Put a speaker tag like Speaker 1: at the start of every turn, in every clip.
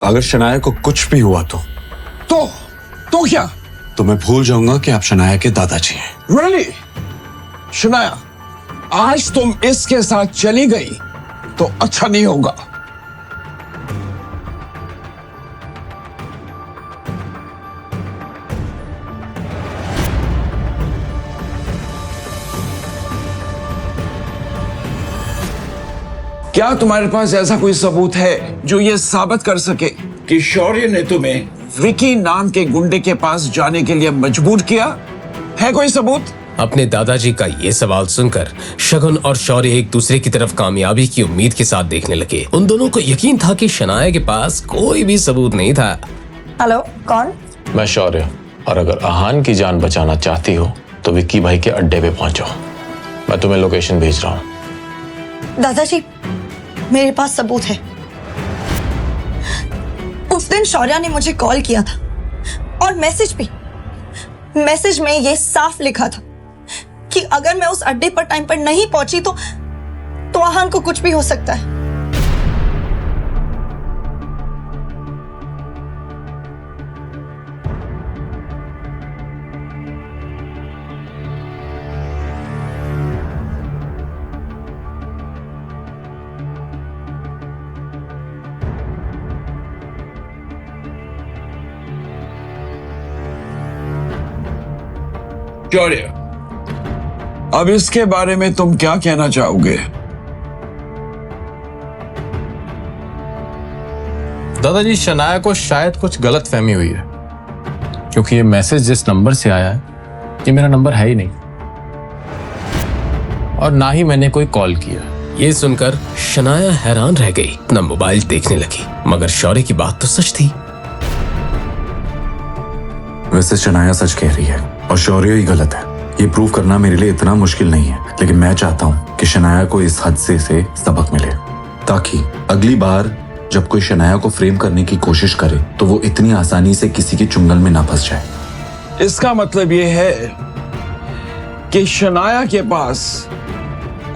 Speaker 1: अगर शनाया को कुछ भी हुआ
Speaker 2: तो क्या?
Speaker 1: तो मैं भूल जाऊंगा कि आप शनाया के दादाजी हैं।
Speaker 2: रियली? शनाया, आज तुम इसके साथ चली गई तो अच्छा नहीं होगा। क्या तुम्हारे पास ऐसा कोई सबूत है जो ये साबित कर सके कि शौर्य ने तुम्हें विकी नाम के गुंडे के पास जाने के लिए मजबूर किया? है कोई सबूत?
Speaker 3: अपने दादाजी का ये सवाल सुनकर शगुन और शौर्य एक दूसरे की तरफ कामयाबी की उम्मीद के साथ देखने लगे। उन दोनों को यकीन था कि शनाया के पास कोई भी सबूत नहीं था।
Speaker 4: हेलो, कौन?
Speaker 5: मैं शौर्य, और अगर आहान की जान बचाना चाहती हो तो विक्की भाई के अड्डे पे पहुंचो। मैं तुम्हें लोकेशन भेज रहा हूँ।
Speaker 4: दादाजी, मेरे पास सबूत है। उस दिन शौर्या ने मुझे कॉल किया था और मैसेज में ये साफ लिखा था कि अगर मैं उस अड्डे पर टाइम पर नहीं पहुंची तो आहान को कुछ भी हो सकता है।
Speaker 2: शौर्य, अब इसके बारे में तुम क्या कहना चाहोगे?
Speaker 5: दादाजी, शनाया को शायद कुछ गलत फहमी हुई है, क्योंकि ये मैसेज जिस नंबर से आया है ये मेरा नंबर है ही नहीं, और ना ही मैंने कोई कॉल किया।
Speaker 3: ये सुनकर शनाया हैरान रह गई, अपना मोबाइल देखने लगी, मगर शौर्य की बात तो सच थी।
Speaker 1: वैसे शनाया सच कह रही है और शौर्य ही गलत है। ये प्रूव करना मेरे लिए इतना मुश्किल नहीं है, लेकिन मैं चाहता हूँ कि शनाया को इस हादसे से सबक मिले, ताकि अगली बार जब कोई शनाया को फ्रेम करने की कोशिश करे तो वो इतनी आसानी से किसी के चुंगल में ना फंस जाए।
Speaker 2: इसका मतलब ये है कि शनाया के पास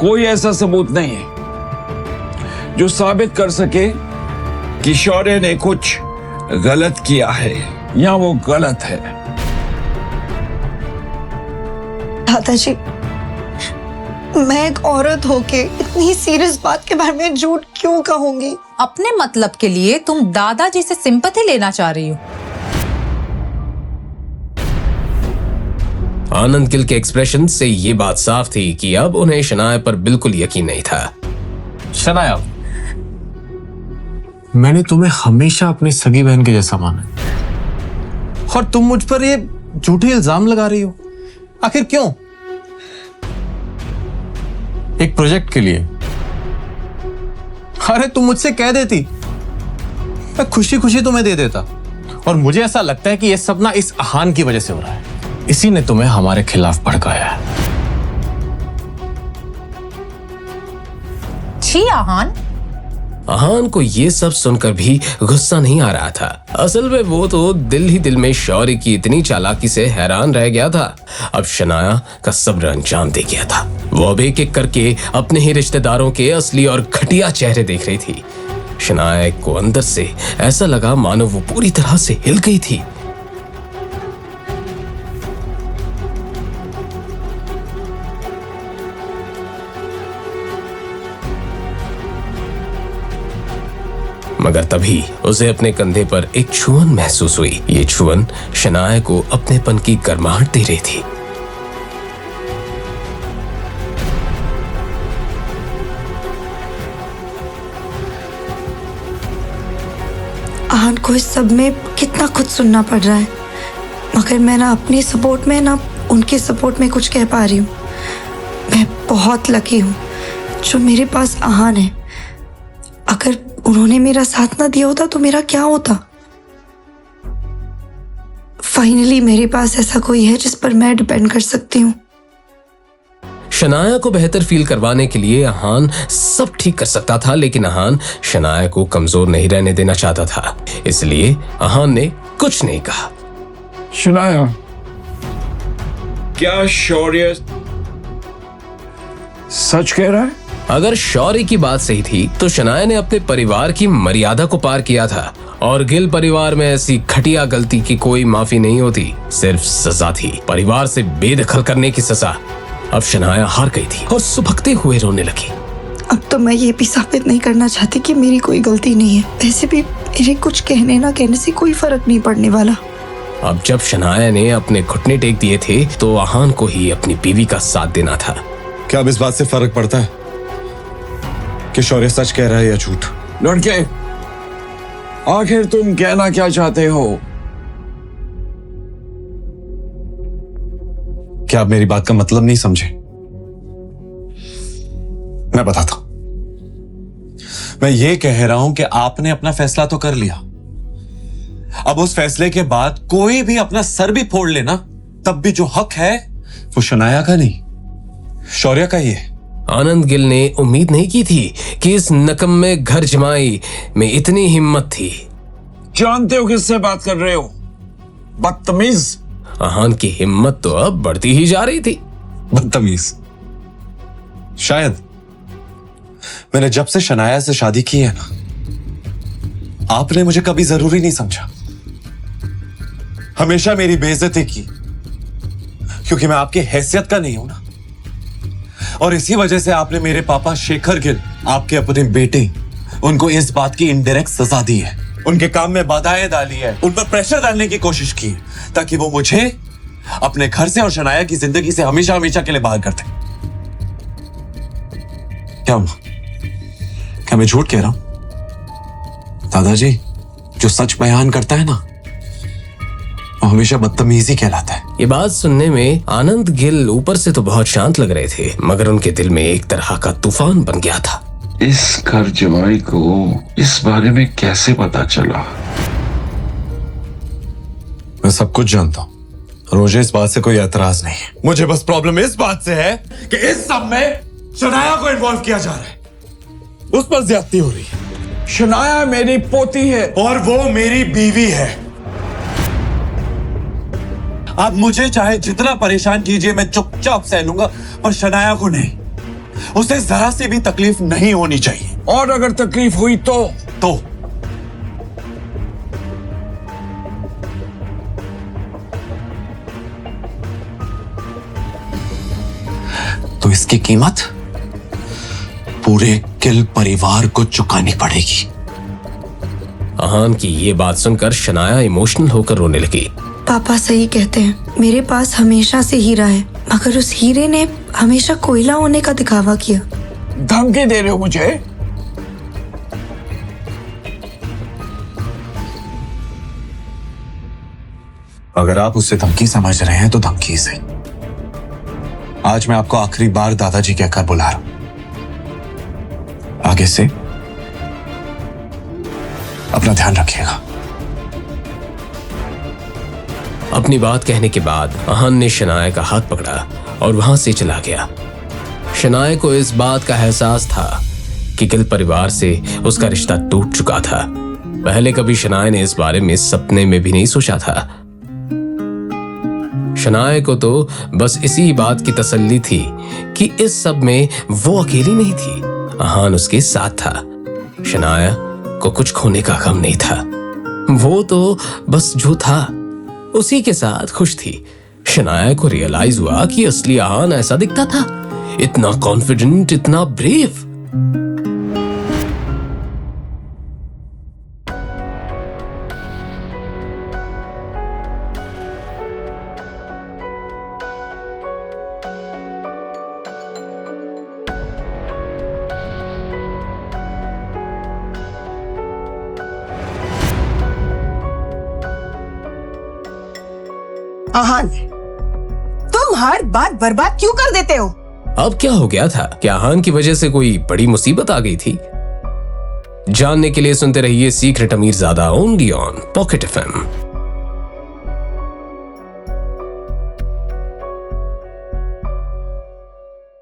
Speaker 2: कोई ऐसा सबूत नहीं है जो साबित कर सके कि शौर्य ने कुछ गलत किया है या वो गलत है।
Speaker 4: दादाजी, मैं एक औरत होके इतनी सीरियस बात के बारे में झूठ क्यों कहूंगी?
Speaker 6: अपने मतलब के लिए तुम दादाजी से सिंपैथी लेना चाह रही हो।
Speaker 3: आनंद गिल के एक्सप्रेशन से ये बात साफ थी कि अब उन्हें शनाया पर बिल्कुल यकीन नहीं था।
Speaker 5: शनाया, मैंने तुम्हें हमेशा अपनी सगी बहन के जैसा माना है, और तुम मुझ पर ये झूठे इल्जाम लगा रही हो। आखिर क्यों? एक प्रोजेक्ट के लिए। अरे तुम मुझसे कह देती, मैं खुशी खुशी तुम्हें दे देता। और मुझे ऐसा लगता है कि यह सब ना इस आहान की वजह से हो रहा है। इसी ने तुम्हें हमारे खिलाफ भड़काया है।
Speaker 6: छी आहान।
Speaker 3: आहान को ये सब सुनकर भी गुस्सा नहीं आ रहा था। असल में वो तो दिल ही दिल में शौर्य की इतनी चालाकी से हैरान रह गया था। अब शनाया का सब्र अंजाम दे गया था। वो अब एक एक करके अपने ही रिश्तेदारों के असली और घटिया चेहरे देख रही थी। शनाया को अंदर से ऐसा लगा मानो वो पूरी तरह से हिल गई थी। मगर तभी उसे अपने कंधे पर एक छुअन महसूस हुई। ये छुअन शनाया को अपनेपन की गर्माहट दे रही थी।
Speaker 4: आहान को इस सब में कितना कुछ सुनना पड़ रहा है, मगर मैं ना अपनी सपोर्ट में ना उनकी सपोर्ट में कुछ कह पा रही हूँ। मैं बहुत लकी हूँ जो मेरे पास आहान है। अगर उन्होंने मेरा साथ ना दिया होता तो मेरा क्या होता? फाइनली मेरे पास ऐसा कोई है जिस पर मैं डिपेंड कर सकती हूँ।
Speaker 3: शनाया को बेहतर फील करवाने के लिए आहान सब ठीक कर सकता था, लेकिन आहान शनाया को कमजोर नहीं रहने देना चाहता था। इसलिए आहान ने कुछ नहीं कहा।
Speaker 2: शनाया, क्या शौर्य सच कह रहा है?
Speaker 3: अगर शौर्य की बात सही थी तो शनाया ने अपने परिवार की मर्यादा को पार किया था और गिल परिवार में ऐसी घटिया गलती की कोई माफी नहीं होती, सिर्फ सजा थी, परिवार से बेदखल करने की सजा। अब शनाया हार गई थी और सुबकते हुए रोने लगी।
Speaker 4: अब तो मैं ये भी साबित नहीं करना चाहती कि मेरी कोई गलती नहीं है। वैसे भी मेरे कुछ कहने ना कहने से कोई फर्क नहीं पड़ने वाला।
Speaker 3: अब जब शनाया ने अपने घुटने टेक दिए थे तो आहान को ही अपनी बीवी का साथ देना था।
Speaker 1: क्या अब इस बात से फर्क पड़ता है कि शौर्य सच कह रहा है या झूठ?
Speaker 2: लड़के, आखिर तुम कहना क्या चाहते हो?
Speaker 1: क्या आप मेरी बात का मतलब नहीं समझे? मैं बताता हूं। मैं ये कह रहा हूं कि आपने अपना फैसला तो कर लिया। अब उस फैसले के बाद कोई भी अपना सर भी फोड़ लेना, तब भी जो हक है वो शनाया का नहीं, शौर्य का ही है।
Speaker 3: आनंद गिल ने उम्मीद नहीं की थी कि इस नकम्मे घर जमाई में इतनी हिम्मत थी।
Speaker 2: जानते हो किससे बात कर रहे हो? बदतमीज।
Speaker 3: आहान की हिम्मत तो अब बढ़ती ही जा रही थी।
Speaker 1: बदतमीज? शायद मैंने जब से शनाया से शादी की है ना, आपने मुझे कभी जरूरी नहीं समझा। हमेशा मेरी बेइज्जती की, क्योंकि मैं आपकी हैसियत का नहीं हूं ना। और इसी वजह से आपने मेरे पापा शेखर गिल, आपके अपने बेटे, उनको इस बात की इनडायरेक्ट सजा दी है, उनके काम में बाधाएं डाली है, उन पर प्रेशर डालने की कोशिश की, ताकि वो मुझे अपने घर से और शनाया की जिंदगी से हमेशा हमेशा के लिए बाहर कर दे। क्या हुआ? क्या मैं झूठ कह रहा हूं? दादाजी, जो सच बयान करता है ना, वो हमेशा बदतमीजी कहलाता है।
Speaker 3: ये बात सुनने में आनंद गिल ऊपर से तो बहुत शांत लग रहे थे, मगर उनके दिल में एक तरह का तूफान बन गया था।
Speaker 2: इस घर जमाई को इस बारे में कैसे पता चला?
Speaker 1: मैं सब कुछ जानता हूं। रोजे, इस बात से कोई एतराज नहीं है। मुझे बस प्रॉब्लम इस बात से है कि इस सब में शनाया को इन्वॉल्व किया जा रहा है, उस पर ज्यादती हो रही है।
Speaker 2: शनाया मेरी पोती है
Speaker 1: और वो मेरी बीवी है। आप मुझे चाहे जितना परेशान कीजिए, मैं चुपचाप सह लूंगा, पर शनाया को नहीं। उसे जरा सी भी तकलीफ नहीं होनी चाहिए।
Speaker 2: और अगर तकलीफ हुई तो
Speaker 1: इसकी कीमत पूरे गिल परिवार को चुकानी पड़ेगी।
Speaker 3: आहान की ये बात सुनकर शनाया इमोशनल होकर रोने लगी।
Speaker 4: पापा सही कहते हैं, मेरे पास हमेशा से हीरा है, मगर उस हीरे ने हमेशा कोयला होने का दिखावा किया।
Speaker 2: धमकी दे रहे हो मुझे?
Speaker 1: अगर आप उससे धमकी समझ रहे हैं तो धमकी सही। आज मैं आपको आखिरी बार दादाजी कहकर बुला रहा हूं। आगे से अपना ध्यान रखिएगा।
Speaker 3: अपनी बात कहने के बाद आहान ने शनाया का हाथ पकड़ा और वहां से चला गया। शनाया को इस बात का एहसास था कि गिल परिवार से उसका रिश्ता टूट चुका था। पहले कभी शनाया ने इस बारे में सपने में भी नहीं सोचा था। शनाया को तो बस इसी बात की तसल्ली थी कि इस सब में वो अकेली नहीं थी, आहान उसके साथ था। शनाया को कुछ खोने का गम नहीं था। वो तो बस जो था उसी के साथ खुश थी। शनाया को रियलाइज हुआ कि असली आहान ऐसा दिखता था, इतना कॉन्फिडेंट, इतना ब्रेव।
Speaker 7: आहान, तुम हर बात बर्बाद क्यों कर देते हो?
Speaker 3: अब क्या हो गया था? क्या आहान की वजह से कोई बड़ी मुसीबत आ गई थी? जानने के लिए सुनते रहिए सीक्रेट अमीरजादा ओनली ऑन पॉकेट FM।